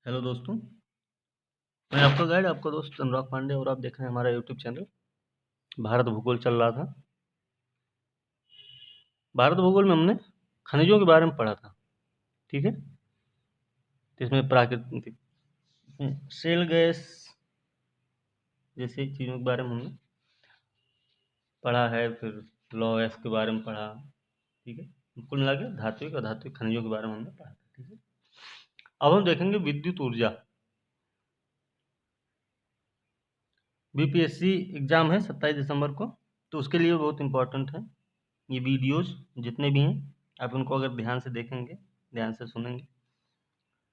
Hello दोस्तों, मैं आपका गाइड, आपका दोस्त अनुराग पांडे और आप देख रहे हैं हमारा यूट्यूब चैनल। भारत भूगोल चल रहा था। भारत भूगोल में हमने खनिजों के बारे में पढ़ा था, ठीक है। तो इसमें प्राकृतिक शेल गैस जैसी चीज़ों के बारे में हमने पढ़ा है, फिर लॉ के बारे में पढ़ा, ठीक है। कुल मिला के धात्विक और अधात्विक खनिजों के बारे में हमने पढ़ा था, ठीक है। अब हम देखेंगे विद्युत ऊर्जा। बीपीएससी एग्जाम है 27 दिसंबर को, तो उसके लिए बहुत इंपॉर्टेंट है ये वीडियोज़ जितने भी हैं। आप उनको अगर ध्यान से देखेंगे, ध्यान से सुनेंगे,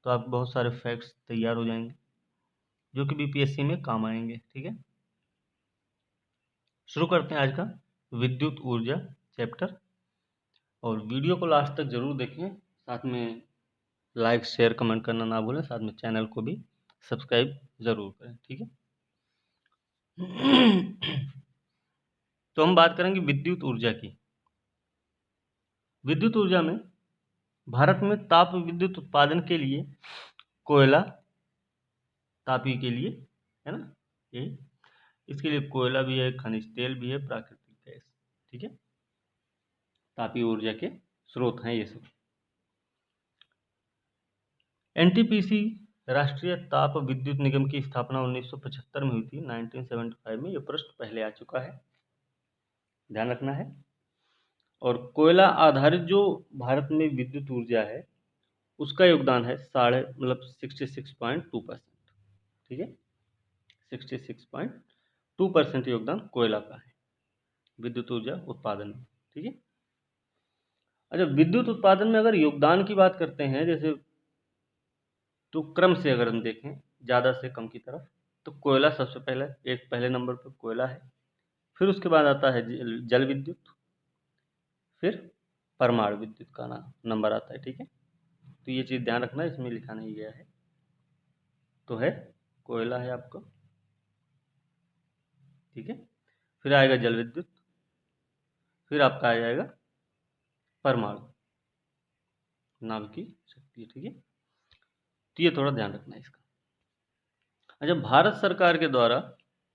तो आप बहुत सारे फैक्ट्स तैयार हो जाएंगे जो कि बीपीएससी में काम आएंगे, ठीक है। शुरू करते हैं आज का विद्युत ऊर्जा चैप्टर, और वीडियो को लास्ट तक जरूर देखें। साथ में लाइक शेयर कमेंट करना ना भूलें, साथ में चैनल को भी सब्सक्राइब ज़रूर करें, ठीक है। तो हम बात करेंगे विद्युत ऊर्जा की। विद्युत ऊर्जा में भारत में ताप विद्युत उत्पादन के लिए कोयला, तापी के लिए, है ना, यही, इसके लिए कोयला भी है, खनिज तेल भी है, प्राकृतिक गैस, ठीक है। तापीय ऊर्जा के स्रोत हैं ये सब। एनटीपीसी राष्ट्रीय ताप विद्युत निगम की स्थापना 1975 में हुई थी। 1975 में, ये प्रश्न पहले आ चुका है, ध्यान रखना है। और कोयला आधारित जो भारत में विद्युत ऊर्जा है उसका योगदान है 66.2%, ठीक है। 66.2% योगदान कोयला का है विद्युत ऊर्जा उत्पादन में, ठीक है। अच्छा, विद्युत उत्पादन में अगर योगदान की बात करते हैं, जैसे तो क्रम से अगर हम देखें ज़्यादा से कम की तरफ, तो कोयला सबसे पहले नंबर पर कोयला है। फिर उसके बाद आता है जल विद्युत, फिर परमाणु विद्युत का नंबर आता है, ठीक है। तो ये चीज़ ध्यान रखना, इसमें लिखा नहीं गया है, तो है कोयला है आपका, ठीक है। फिर आएगा जल विद्युत, फिर आपका आ जाएगा परमाणु नाम की शक्ति, ठीक है। तो ये थोड़ा ध्यान रखना है इसका। अच्छा, भारत सरकार के द्वारा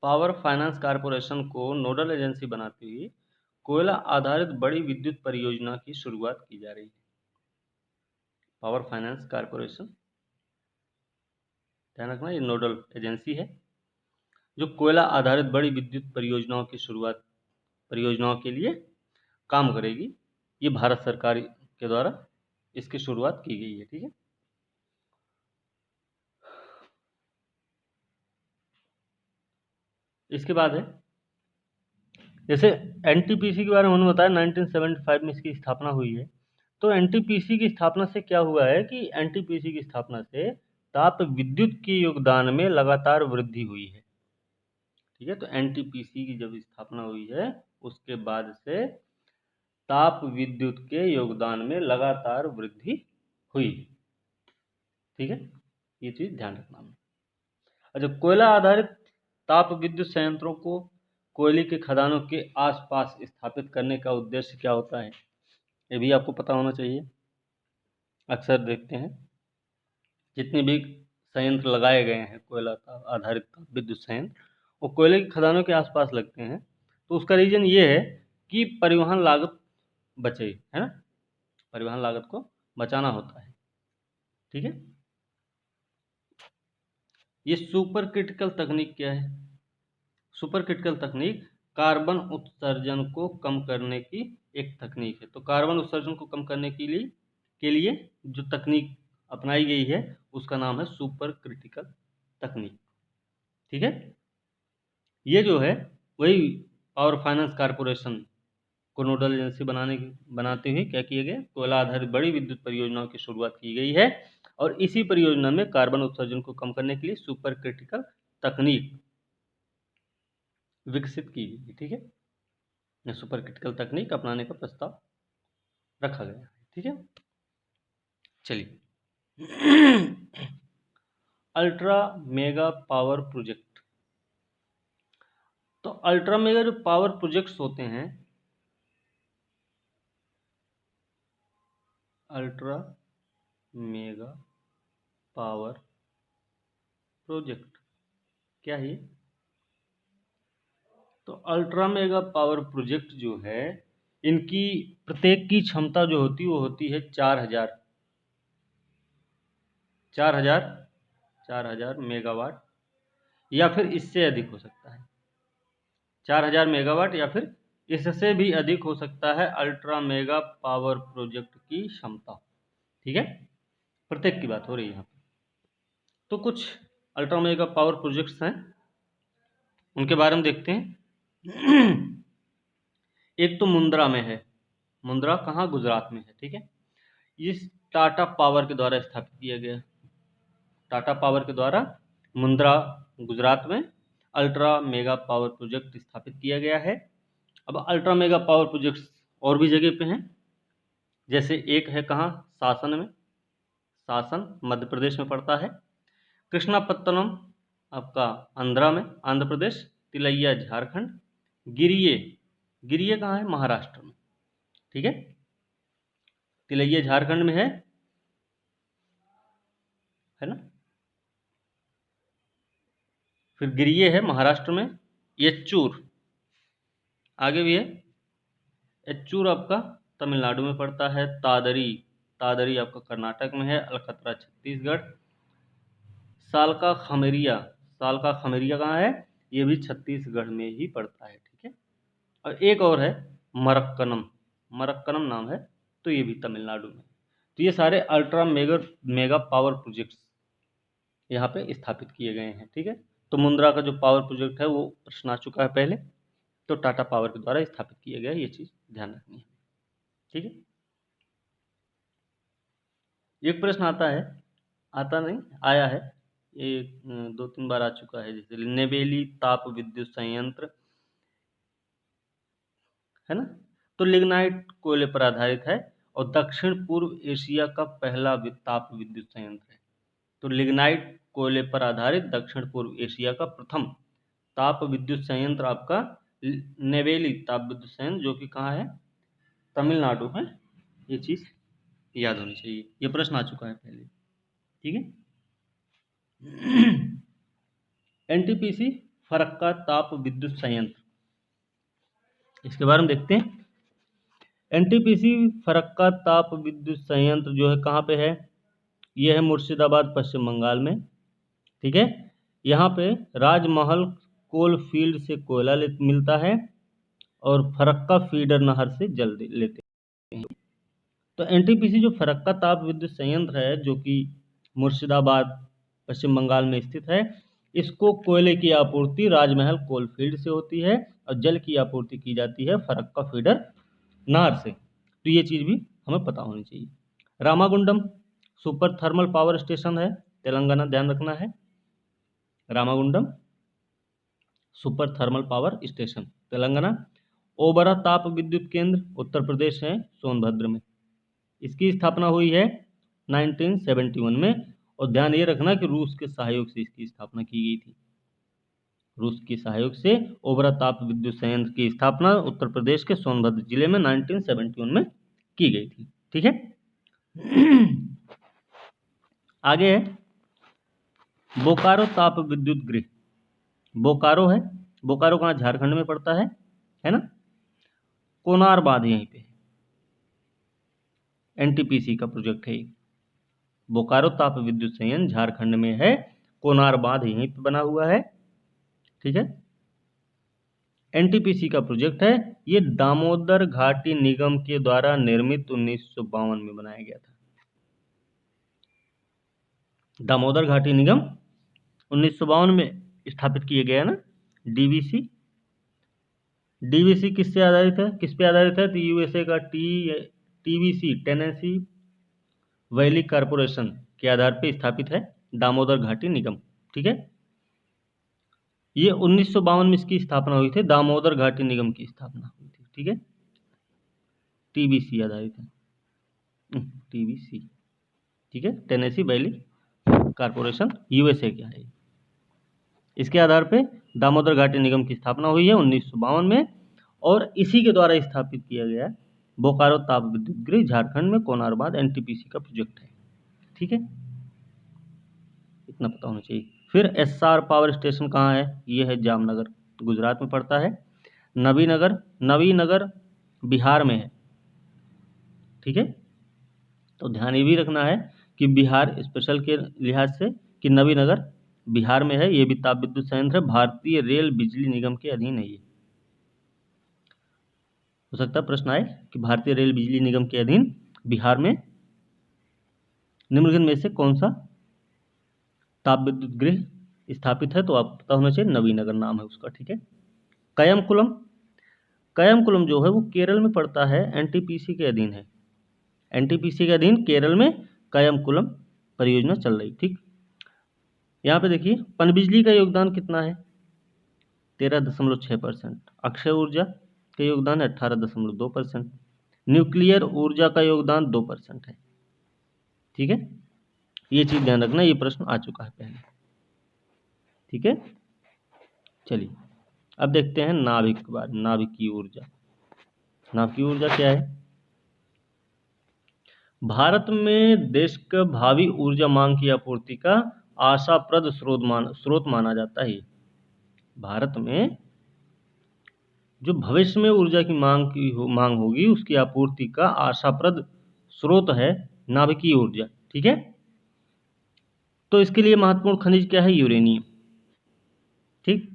पावर फाइनेंस कॉरपोरेशन को नोडल एजेंसी बनाते हुए कोयला आधारित बड़ी विद्युत परियोजना की शुरुआत की जा रही है। पावर फाइनेंस कॉरपोरेशन, ध्यान रखना, ये नोडल एजेंसी है जो कोयला आधारित बड़ी विद्युत परियोजनाओं के लिए काम करेगी। ये भारत सरकार के द्वारा इसकी शुरुआत की गई है, ठीक है। इसके बाद है, जैसे एनटीपीसी के बारे में उन्होंने बताया 1975 में इसकी स्थापना हुई है। तो एनटीपीसी की स्थापना से क्या हुआ है कि एनटीपीसी की स्थापना से ताप विद्युत के योगदान में लगातार वृद्धि हुई है, ठीक है। तो एनटीपीसी की जब स्थापना हुई है उसके बाद से ताप विद्युत के योगदान में लगातार वृद्धि हुई, ठीक है। ये चीज ध्यान रखना है। अच्छा, कोयला आधारित ताप विद्युत संयंत्रों को कोयले के खदानों के आसपास स्थापित करने का उद्देश्य क्या होता है, ये भी आपको पता होना चाहिए। अक्सर देखते हैं जितने भी संयंत्र लगाए गए हैं कोयला आधारित विद्युत संयंत्र, वो कोयले की खदानों के आसपास लगते हैं। तो उसका रीजन ये है कि परिवहन लागत बचे, है ना, परिवहन लागत को बचाना होता है, ठीक है। ये सुपर क्रिटिकल तकनीक क्या है? सुपर क्रिटिकल तकनीक कार्बन उत्सर्जन को कम करने की एक तकनीक है। तो कार्बन उत्सर्जन को कम करने के लिए जो तकनीक अपनाई गई है उसका नाम है सुपर क्रिटिकल तकनीक, ठीक है। ये जो है वही पावर फाइनेंस कॉरपोरेशन को नोडल एजेंसी बनाते हुए क्या किया गया, कोयला आधारित बड़ी विद्युत परियोजनाओं की शुरुआत की गई है। और इसी परियोजना में कार्बन उत्सर्जन को कम करने के लिए सुपर क्रिटिकल तकनीक विकसित की गई, ठीक है। सुपर क्रिटिकल तकनीक अपनाने का प्रस्ताव रखा गया है, ठीक है। चलिए, अल्ट्रा मेगा पावर प्रोजेक्ट। तो अल्ट्रा मेगा जो पावर प्रोजेक्ट्स होते हैं, अल्ट्रा मेगा पावर प्रोजेक्ट क्या है? तो अल्ट्रा मेगा पावर प्रोजेक्ट जो है, इनकी प्रत्येक की क्षमता जो होती है वो होती है 4000 4000 4000 मेगावाट, या फिर इससे अधिक हो सकता है। 4000 मेगावाट या फिर इससे भी अधिक हो सकता है अल्ट्रा मेगा पावर प्रोजेक्ट की क्षमता। ठीक है, प्रत्येक की बात हो रही है यहाँ पे। तो कुछ अल्ट्रा मेगा पावर प्रोजेक्ट्स हैं, उनके बारे में देखते हैं। एक तो मुंद्रा में है। मुंद्रा कहाँ? गुजरात में है। ठीक है, इस टाटा पावर के द्वारा स्थापित किया गया। टाटा पावर के द्वारा मुंद्रा गुजरात में अल्ट्रा मेगा पावर प्रोजेक्ट स्थापित किया गया है। अब अल्ट्रा मेगा पावर प्रोजेक्ट्स और भी जगह पे हैं, जैसे एक है कहाँ? शासन में। शासन मध्य प्रदेश में पड़ता है। कृष्णापत्तनम आपका आंध्रा में, आंध्र प्रदेश। तिलैया झारखंड। गिरिये, गिरिये कहाँ है? महाराष्ट्र में। ठीक है, तिलैया झारखंड में है ना। फिर गिरिये है महाराष्ट्र में। येच्चूर आगे भी है। येच्चूर आपका तमिलनाडु में पड़ता है। तादरी, तादरी आपका कर्नाटक में है। अलकतरा छत्तीसगढ़। सालका खमेरिया, सालका खमेरिया कहाँ है? ये भी छत्तीसगढ़ में ही पड़ता है। ठीक है, और एक और है मरक्कनम, मरक्कनम नाम है, तो ये भी तमिलनाडु में। तो ये सारे अल्ट्रा मेगा पावर प्रोजेक्ट्स यहाँ पे स्थापित किए गए हैं। ठीक है, तो मुंद्रा का जो पावर प्रोजेक्ट है वो प्रश्न आ चुका है पहले, तो टाटा पावर के द्वारा स्थापित किया गया, ये चीज़ ध्यान रखनी है। ठीक है, एक प्रश्न आता है, आता नहीं, आया है ये, 2-3 बार आ चुका है, जैसे नेवेली ताप विद्युत संयंत्र है ना। तो लिग्नाइट कोयले पर आधारित है और दक्षिण पूर्व एशिया का पहला ताप विद्युत संयंत्र है। तो लिग्नाइट कोयले पर आधारित दक्षिण पूर्व एशिया का प्रथम ताप विद्युत संयंत्र आपका नेवेली ताप विद्युत संयंत्र, जो कि कहाँ है? तमिलनाडु में। ये चीज़ याद होनी चाहिए, ये प्रश्न आ चुका है पहले। ठीक है। एनटीपीसी फरक्का ताप विद्युत संयंत्र, इसके बारे में देखते हैं। एनटीपीसी फरक्का ताप विद्युत संयंत्र जो है कहाँ पे है? ये है मुर्शिदाबाद, पश्चिम बंगाल में। ठीक है, यहाँ पे राजमहल कोल फील्ड से कोयला मिलता है और फरक्का फीडर नहर से जल लेते हैं। तो एनटीपीसी जो फरक्का ताप विद्युत संयंत्र है, जो कि मुर्शिदाबाद, पश्चिम बंगाल में स्थित है, इसको कोयले की आपूर्ति राजमहल कोल फील्ड से होती है और जल की आपूर्ति की जाती है फरक्का फीडर नहर से। तो ये चीज़ भी हमें पता होनी चाहिए। Ramagundam super thermal power station है, तेलंगाना, ध्यान रखना है। Ramagundam super thermal power station Telangana. Obra ताप विद्युत केंद्र उत्तर प्रदेश है, सोनभद्र में। इसकी स्थापना हुई है 1971 में, और ध्यान ये रखना कि रूस के सहयोग से इसकी स्थापना की गई थी। रूस के सहयोग से ओबरा ताप विद्युत संयंत्र की स्थापना उत्तर प्रदेश के सोनभद्र जिले में 1971 में की गई थी। ठीक है। आगे है बोकारो ताप विद्युत गृह। बोकारो है, बोकारो कहाँ? झारखंड में पड़ता है ना। कोनार बांध यहीं पे, एनटीपीसी का प्रोजेक्ट है। बोकारो ताप विद्युत संयंत्र झारखंड में है, कोनार बांध यहीं पे बना हुआ है। ठीक है, एनटीपीसी का प्रोजेक्ट है। ये दामोदर घाटी निगम के द्वारा निर्मित 1952 में बनाया गया था। दामोदर घाटी निगम 1952 में स्थापित किए गया ना। डीवीसी, डीवीसी किससे आधारित है? किस पे आधारित है? तो यूएसए का टीवीसी, टेनेसी वैली कारपोरेशन के आधार पे स्थापित है दामोदर घाटी निगम। ठीक है, ये 1952 में इसकी स्थापना हुई थी, दामोदर घाटी निगम की स्थापना हुई थी। ठीक है, टीबीसी आधारित है, टीबीसी। ठीक है, टेनेसी वैली कारपोरेशन, यूएसए का है। इसके आधार पे दामोदर घाटी निगम की स्थापना हुई है 1952 में, और इसी के द्वारा स्थापित किया गया बोकारो ताप विद्युत गृह झारखंड में कोनार बांध एनटीपीसी का प्रोजेक्ट है। ठीक है, इतना पता होना चाहिए। फिर एसआर पावर स्टेशन कहाँ है? ये है जामनगर, गुजरात में पड़ता है। नवीनगर बिहार में है। ठीक है, तो ध्यान ये भी रखना है कि बिहार स्पेशल के लिहाज से कि नवीनगर बिहार में है। ये भी ताप विद्युत संयंत्र है, भारतीय रेल बिजली निगम के अधीन है। ये हो सकता है प्रश्न आए कि भारतीय रेल बिजली निगम के अधीन बिहार में निम्नलिखित में से कौन सा ताप विद्युत गृह स्थापित है? तो आपको पता होना चाहिए, नवीनगर नाम है उसका। ठीक है, कयमकुलम, कयमकुलम जो है वो केरल में पड़ता है, एनटीपीसी के अधीन है। एनटीपीसी के अधीन केरल में कयमकुलम परियोजना चल रही। ठीक, यहाँ पे देखिए पनबिजली का योगदान कितना है? 13.6%। अक्षय ऊर्जा का योगदान है 18.2%। न्यूक्लियर ऊर्जा का योगदान 2% है। ठीक है, ये चीज ध्यान रखना, ये प्रश्न आ चुका है पहले। ठीक है, चलिए अब देखते हैं नाभिक के बारे में। नाभिकीय ऊर्जा, नाभिकीय ऊर्जा क्या है? भारत में देश का भावी ऊर्जा मांग की आपूर्ति का आशाप्रद स्रोत माना जाता है। भारत में जो भविष्य में ऊर्जा की मांग होगी, उसकी आपूर्ति का आशाप्रद स्रोत है नाभिकीय ऊर्जा। ठीक है, तो इसके लिए महत्वपूर्ण खनिज क्या है? यूरेनियम। ठीक,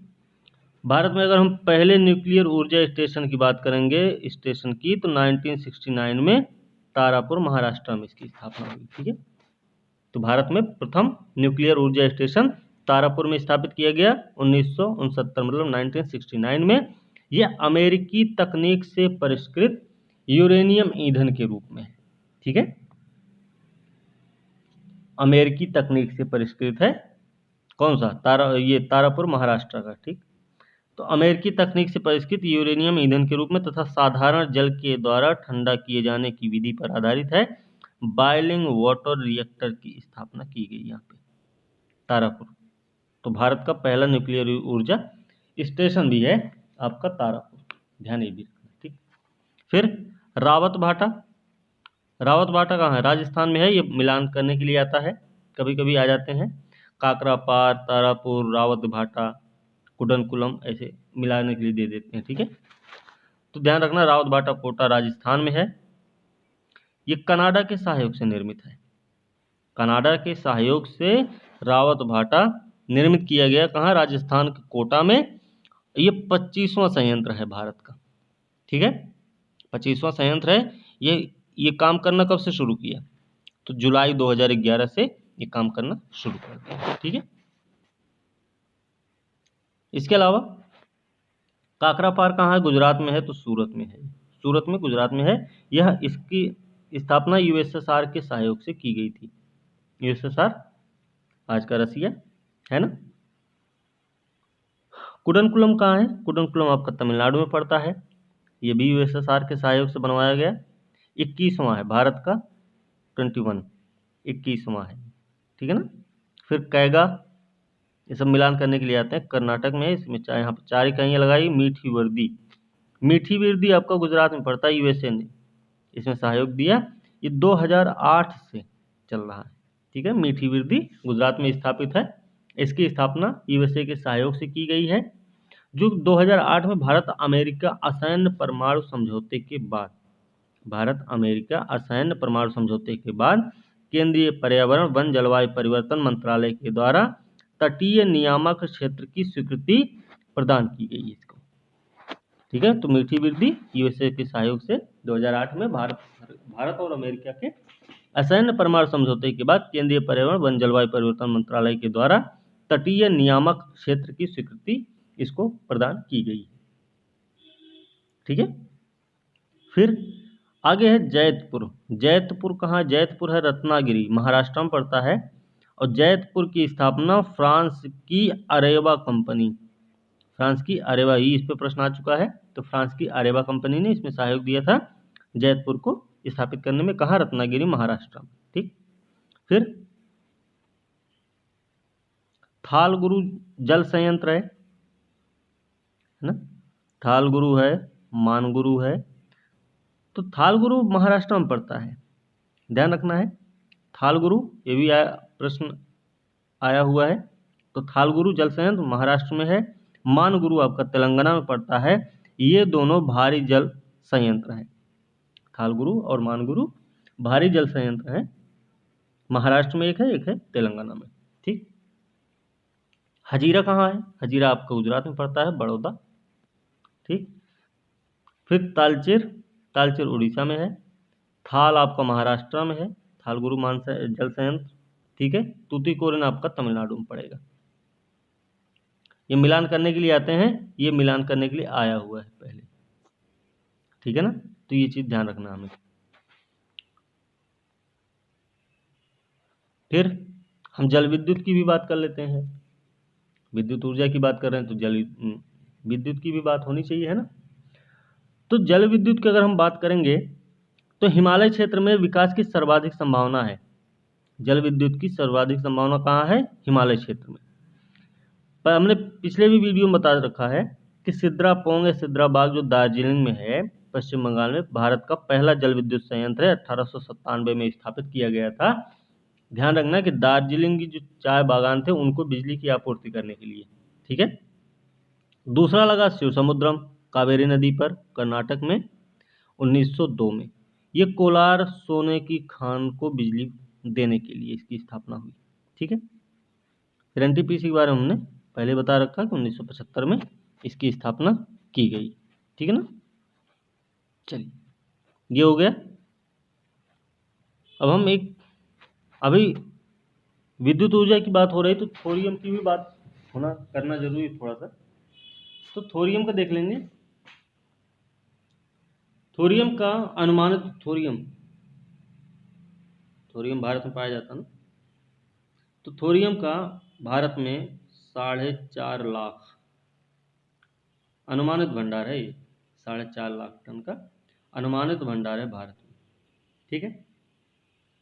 भारत में अगर हम पहले न्यूक्लियर ऊर्जा स्टेशन की बात करेंगे, स्टेशन की, तो 1969 में तारापुर महाराष्ट्र में इसकी स्थापना हुई। ठीक है, तो भारत में प्रथम न्यूक्लियर ऊर्जा स्टेशन तारापुर में स्थापित किया गया 1969, मतलब 1969 में। यह अमेरिकी तकनीक से परिष्कृत यूरेनियम ईंधन के रूप में है। ठीक है, अमेरिकी तकनीक से परिष्कृत है। कौन सा? ये तारापुर महाराष्ट्र का। ठीक, तो अमेरिकी तकनीक से परिष्कृत यूरेनियम ईंधन के रूप में तथा साधारण जल के द्वारा ठंडा किए जाने की विधि पर आधारित है। बॉइलिंग वाटर रिएक्टर की स्थापना की गई यहाँ पे तारापुर। तो भारत का पहला न्यूक्लियर ऊर्जा स्टेशन भी है आपका तारापुर, ध्यान ये भी रखना। ठीक, फिर रावत भाटा, रावत भाटा कहाँ है? राजस्थान में है। ये मिलान करने के लिए आता है, कभी कभी आ जाते हैं। काकरापार, तारापुर, रावत भाटा, कुडनकुलम ऐसे मिलाने के लिए दे देते हैं। ठीक है, तो ध्यान रखना रावत भाटा कोटा राजस्थान में है। ये कनाडा के सहयोग से निर्मित है। कनाडा के सहयोग से रावत भाटा निर्मित किया गया। कहाँ? राजस्थान के कोटा में। ये 25वां संयंत्र है भारत का। ठीक है, 25वां संयंत्र है। ये काम करना कब से शुरू किया? तो जुलाई 2011 से ये काम करना शुरू कर दिया। ठीक है, इसके अलावा काकरापार कहाँ है? गुजरात में है, तो सूरत में है। सूरत में, गुजरात में है। यह इसकी स्थापना यूएसएसआर के सहयोग से की गई थी। यूएसएसआर आज का रसिया है ना। कुडनकुलम कहाँ है? कुडनकुलम आपका तमिलनाडु में पड़ता है। ये भी यूएसएसआर के सहयोग से बनवाया गया। 21वां है भारत का, 21, 21वां है। ठीक है ना। फिर कैगा, ये सब मिलान करने के लिए आते हैं, कर्नाटक में है। इसमें यहाँ पर 4 इकाइयाँ लगाई। मीठी वर्दी, मीठी वर्दी आपका गुजरात में पड़ता है। यूएसए ने इसमें सहयोग दिया। ये 2008 से चल रहा है। ठीक है, मीठी वर्दी गुजरात में स्थापित है। इसकी स्थापना यूएसए के सहयोग से की गई है। जो 2008 में भारत अमेरिका असैन्य परमाणु समझौते के बाद, भारत अमेरिका असैन्य परमाणु समझौते के बाद केंद्रीय पर्यावरण वन जलवायु परिवर्तन मंत्रालय के द्वारा तटीय नियामक क्षेत्र की स्वीकृति प्रदान की गई है इसको। ठीक है, तो मीठी वृद्धि यूएसए के सहयोग से 2008 में भारत और अमेरिका के असैन्य परमाणु समझौते के बाद केंद्रीय पर्यावरण वन जलवायु परिवर्तन मंत्रालय के द्वारा तटीय नियामक क्षेत्र की स्वीकृति इसको प्रदान की गई है। ठीक है, फिर आगे है जैतपुर। जैतपुर कहाँ? जैतपुर है रत्नागिरी, महाराष्ट्र में पड़ता है। और जैतपुर की स्थापना फ्रांस की अरेवा कंपनी, फ्रांस की अरेवा, ही इस पे प्रश्न आ चुका है। तो फ्रांस की अरेवा कंपनी ने इसमें सहयोग दिया था जैतपुर को स्थापित करने में। कहाँ? रत्नागिरी, महाराष्ट्र में। ठीक, फिर थालगुरु जल संयंत्र है ना। थालगुरु है, मानगुरु है। तो थालगुरु महाराष्ट्र में पड़ता है, ध्यान रखना है। थालगुरु ये भी प्रश्न आया हुआ है। तो थालगुरु जल संयंत्र महाराष्ट्र में है, मानगुरु आपका तेलंगाना में पड़ता है। ये दोनों भारी जल संयंत्र हैं। थालगुरु और मानगुरु भारी जल संयंत्र हैं, महाराष्ट्र में एक है तेलंगाना में। ठीक। हजीरा कहाँ है? हजीरा आपका गुजरात में पड़ता है, बड़ौदा। ठीक। फिर तालचेर उड़ीसा में है। थाल आपका महाराष्ट्र में है, थालगुरु जल संयंत्र। ठीक है। तूतीकोरिन आपका तमिलनाडु में पड़ेगा। ये मिलान करने के लिए आते हैं, ये मिलान करने के लिए आया हुआ है पहले। ठीक है ना, तो ये चीज ध्यान रखना हमें। फिर हम जल विद्युत की भी बात कर लेते हैं। विद्युत ऊर्जा की बात कर रहे हैं तो जल विद्युत की भी बात होनी चाहिए, है ना। तो जल विद्युत की अगर हम बात करेंगे तो हिमालय क्षेत्र में विकास की सर्वाधिक संभावना है। जल विद्युत की सर्वाधिक संभावना कहाँ है? हिमालय क्षेत्र में। पर हमने पिछले भी वीडियो में बता रखा है कि सिद्रापोंग या सिद्राबाग जो दार्जिलिंग में है, पश्चिम बंगाल में, भारत का पहला जल विद्युत संयंत्र है। 1897 में स्थापित किया गया था। ध्यान रखना कि दार्जिलिंग की जो चाय बागान थे उनको बिजली की आपूर्ति करने के लिए। ठीक है। दूसरा लगा शिवसमुद्रम, कावेरी नदी पर, कर्नाटक में, 1902 में। ये कोलार सोने की खान को बिजली देने के लिए इसकी स्थापना हुई। ठीक है। फिर एनटीपीसी के बारे में हमने पहले बता रखा कि 1975 में इसकी स्थापना की गई। ठीक है ना। चलिए, ये हो गया। अब हम अभी विद्युत ऊर्जा की बात हो रही तो थोरियम की भी बात करना जरूरी है थोड़ा सा। तो थोरियम का देख लेंगे। थोरियम का अनुमानित थोरियम भारत में पाया जाता है ना। तो थोरियम का भारत में 4.5 लाख अनुमानित भंडार है। ये 4.5 लाख टन का अनुमानित भंडार है भारत में। ठीक है।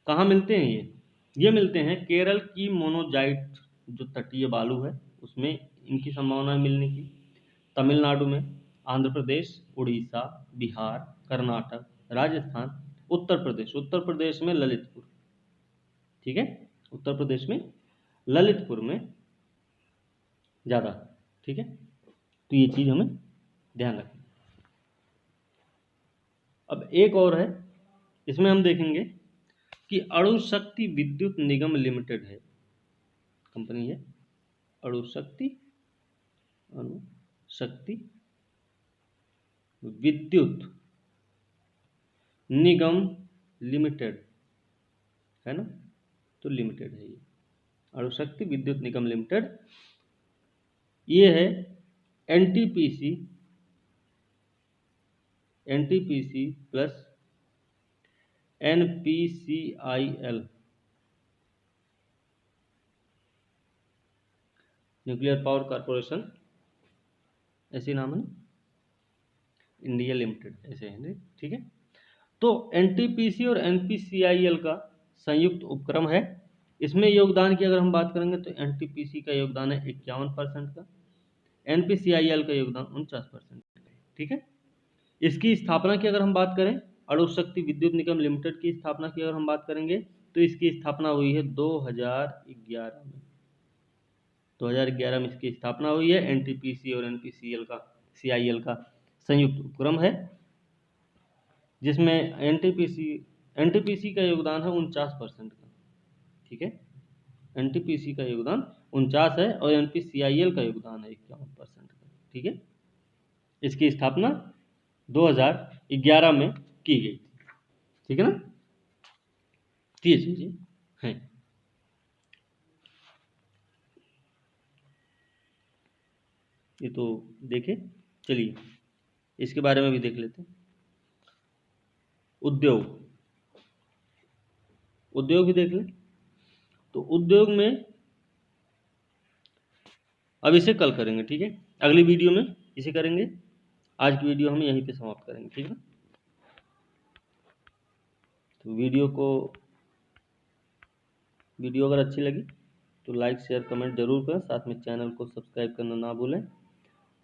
कहाँ मिलते हैं ये मिलते हैं केरल की मोनोजाइट जो तटीय बालू है उसमें इनकी संभावना है मिलने की। तमिलनाडु में, आंध्र प्रदेश, उड़ीसा, बिहार, कर्नाटक, राजस्थान, उत्तर प्रदेश में ललितपुर। ठीक है। उत्तर प्रदेश में ललितपुर में ज़्यादा। ठीक है। तो ये चीज़ हमें ध्यान रखना। अब एक और है, इसमें हम देखेंगे कि अणु शक्ति विद्युत निगम लिमिटेड है, कंपनी है अणु शक्ति विद्युत निगम लिमिटेड, है ना। तो लिमिटेड है ये अणु शक्ति विद्युत निगम लिमिटेड। ये है NTPC plus NPCIL, nuclear power corporation, ऐसे नाम है ना, इंडिया लिमिटेड, ऐसे है। ठीक है। तो एनटीपीसी और एनपीसीआईएल का संयुक्त उपक्रम है। इसमें योगदान की अगर हम बात करेंगे तो एनटीपीसी का योगदान है 51% का, एनपीसीआईएल का योगदान 49% का। ठीक है। इसकी स्थापना की अगर हम बात करें, अणु शक्ति विद्युत निगम लिमिटेड की स्थापना की अगर हम बात करेंगे तो इसकी स्थापना हुई है 2011 में। 2011 में इसकी स्थापना हुई है। एनटीपीसी और सीआईएल का संयुक्त उपक्रम है जिसमें एनटीपीसी का योगदान है 49% का। ठीक है। एनटीपीसी का योगदान 49 है और एनपीसीआईएल का योगदान है 51% का। ठीक है। इसकी स्थापना 2011 में की गई थी। ठीक है ना। ये चीजें हैं। ये तो देखे, चलिए इसके बारे में भी देख लेते हैं। उद्योग भी देख लें। तो उद्योग में अब इसे कल करेंगे। ठीक है। अगली वीडियो में इसे करेंगे। आज की वीडियो हम यहीं पे समाप्त करेंगे। ठीक है। तो वीडियो अगर अच्छी लगी तो लाइक शेयर कमेंट जरूर करें, साथ में चैनल को सब्सक्राइब करना ना भूलें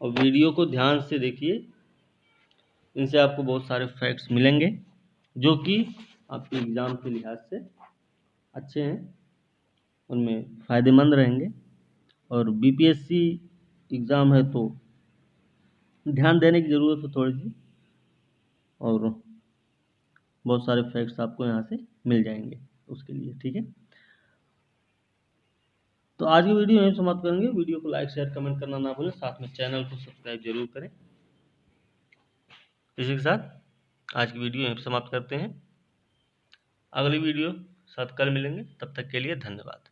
और वीडियो को ध्यान से देखिए। इनसे आपको बहुत सारे फैक्ट्स मिलेंगे जो कि आपके एग्ज़ाम के लिहाज से अच्छे हैं, उनमें फ़ायदेमंद रहेंगे। और बीपीएससी एग्ज़ाम है तो ध्यान देने की ज़रूरत है थोड़ी सी, और बहुत सारे फैक्ट्स आपको यहाँ से मिल जाएंगे उसके लिए, ठीक है। तो आज की वीडियो यहीं समाप्त करेंगे। वीडियो को लाइक शेयर कमेंट करना ना भूलें, साथ में चैनल को सब्सक्राइब जरूर करें। इसी के साथ आज की वीडियो यहीं पर समाप्त करते हैं। अगली वीडियो साथ कल मिलेंगे, तब तक के लिए धन्यवाद।